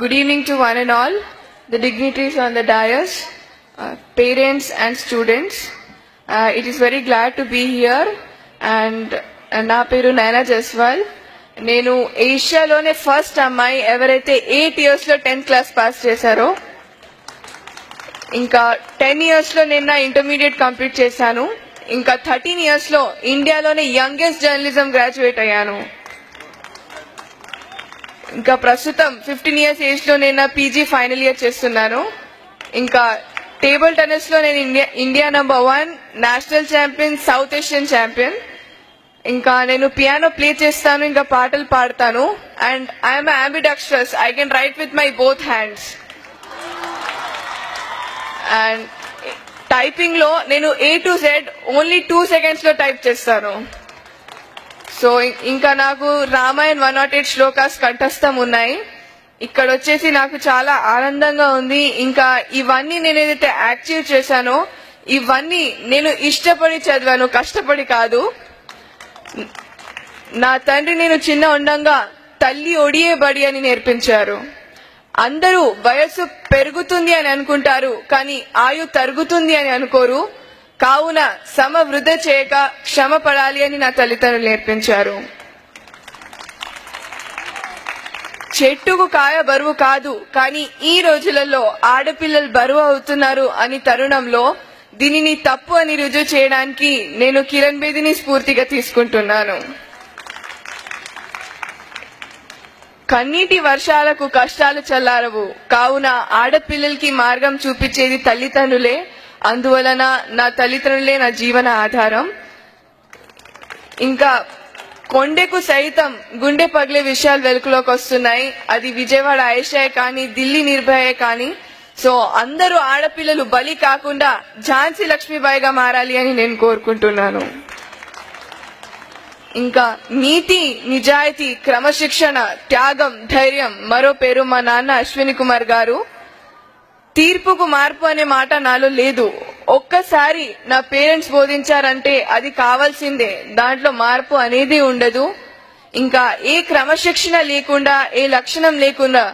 Good evening to one and all, the dignitaries on the dais, parents and students. It is very glad to be here and నా పేరు నైనా జస్వాల్. నేను ఏషియాలోనే first అమ్మాయి ఎవరైతే 8 years లో 10th class pass చేశారో. ఇంకా 10 years లో నేను నా ఇంటర్మీడియట్ కంప్లీట్ చేశాను. ఇంకా 13 years లో ఇండియాలోనే యంగెస్ట్ జర్నలిజం గ్రాడ్యుయేట్ అయ్యాను. ఇంకా ప్రస్తుతం 15 years ఏజ్ లో నేను పీజీ ఫైనల్ ఇయర్ చేస్తున్నాను. ఇంకా టేబుల్ టెన్నిస్ లో నేను India number 1 national champion, south Asian champion. ఇంకా నేను పియానో ప్లే చేస్తాను, ఇంకా పాటలు పాడతాను. And I'm ambidextrous, I can write with my both hands. And typing లో నేను A to Z only 2 seconds లో టైప్ చేస్తాను. సో ఇంకా నాకు రామాయణ్ 108 శ్లోకాస్ కంఠస్థం ఉన్నాయి. ఇక్కడ వచ్చేసి నాకు చాలా ఆనందంగా ఉంది. ఇంకా ఇవన్నీ నేను ఏదైతే అచీవ్ చేశానో ఇవన్నీ నేను ఇష్టపడి చదివాను, కష్టపడి కాదు. నా తండ్రి నేను చిన్న ఉండంగా తల్లి ఒడియే బడి అని నేర్పించారు. అందరూ వయస్సు పెరుగుతుంది అని అనుకుంటారు, కానీ ఆయు తరుగుతుంది అని అనుకోరు. కావున సమ వృధ చేయక క్షమ పడాలి అని నా తల్లిదండ్రులు నేర్పించారు. చెట్టుకు కాయ బరువు కాదు, కానీ ఈ రోజులలో ఆడపిల్లలు బరువు అవుతున్నారు అని తరుణంలో దీనిని తప్పు అని రుజువు చేయడానికి నేను కిరణ్ బేదిని స్ఫూర్తిగా తీసుకుంటున్నాను. కన్నీటి వర్షాలకు కష్టాలు చల్లారవు, కావున ఆడపిల్లలకి మార్గం చూపించేది తల్లిదండ్రులే. అందువలన నా తల్లిదండ్రులే నా జీవన ఆధారం. ఇంకా కొండెకు సైతం గుండె పగిలే విషయాలు వెలుగులోకి వస్తున్నాయి. అది విజయవాడ ఆయేషాయే కానీ, ఢిల్లీ నిర్భయే కానీ. సో అందరూ ఆడపిల్లలు బలి కాకుండా ఝాన్సీ లక్ష్మీబాయిగా మారాలి అని నేను కోరుకుంటున్నాను. ఇంకా నీతి, నిజాయితీ, క్రమశిక్షణ, త్యాగం, ధైర్యం మరో పేరు మా నాన్న అశ్విని కుమార్ గారు. తీర్పుకు మార్పు అనే మాట నాలో లేదు. ఒక్కసారి నా పేరెంట్స్ బోధించారంటే అది కావాల్సిందే, దాంట్లో మార్పు అనేది ఉండదు. ఇంకా ఏ క్రమశిక్షణ లేకుండా, ఏ లక్షణం లేకుండా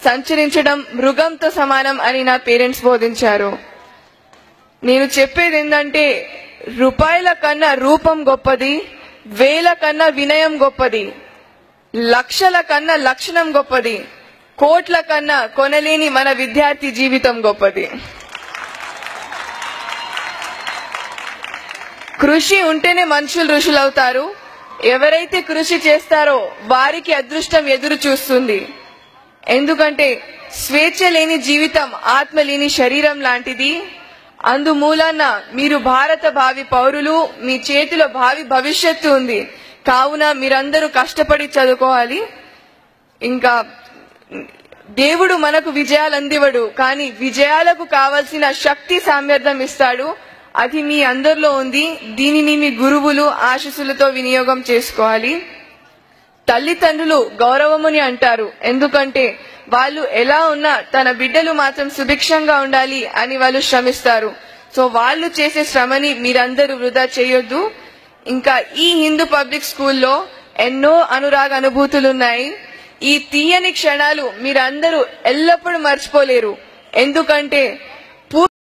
సంచరించడం మృగంతో సమానం అని నా పేరెంట్స్ బోధించారు. నేను చెప్పేది ఏంటంటే రూపాయల కన్నా రూపం గొప్పది, వేల కన్నా వినయం గొప్పది, లక్షల కన్నా లక్షణం గొప్పది, కోట్ల కన్నా కొనలేని మన విద్యార్థి జీవితం గొప్పది. కృషి ఉంటేనే మనుషులు ఋషులవుతారు. ఎవరైతే కృషి చేస్తారో వారికి అదృష్టం ఎదురు చూస్తుంది. ఎందుకంటే స్వేచ్ఛ లేని జీవితం ఆత్మ లేని శరీరం లాంటిది. అందుమూలన మీరు భారత భావి పౌరులు, మీ చేతిలో భావి భవిష్యత్తు ఉంది. కావున మీరందరూ కష్టపడి చదువుకోవాలి. ఇంకా దేవుడు మనకు విజయాలు అందివడు, కానీ విజయాలకు కావలసిన శక్తి సామర్థ్యం ఇస్తాడు. అది మీ అందరిలో ఉంది. దీనిని మీ గురువులు ఆశీస్సులతో వినియోగం చేసుకోవాలి. తల్లిదండ్రులు గౌరవముని అంటారు, ఎందుకంటే వాళ్ళు ఎలా ఉన్నా తన బిడ్డలు మాత్రం సుభిక్షంగా ఉండాలి అని వాళ్ళు శ్రమిస్తారు. సో వాళ్ళు చేసే శ్రమని మీరందరూ వృధా చేయొద్దు. ఇంకా ఈ హిందూ పబ్లిక్ స్కూల్లో ఎన్నో అనురాగ అనుభూతులున్నాయి. ఈ తీయని క్షణాలు మీరందరూ ఎల్లప్పుడూ మర్చిపోలేరు. ఎందుకంటే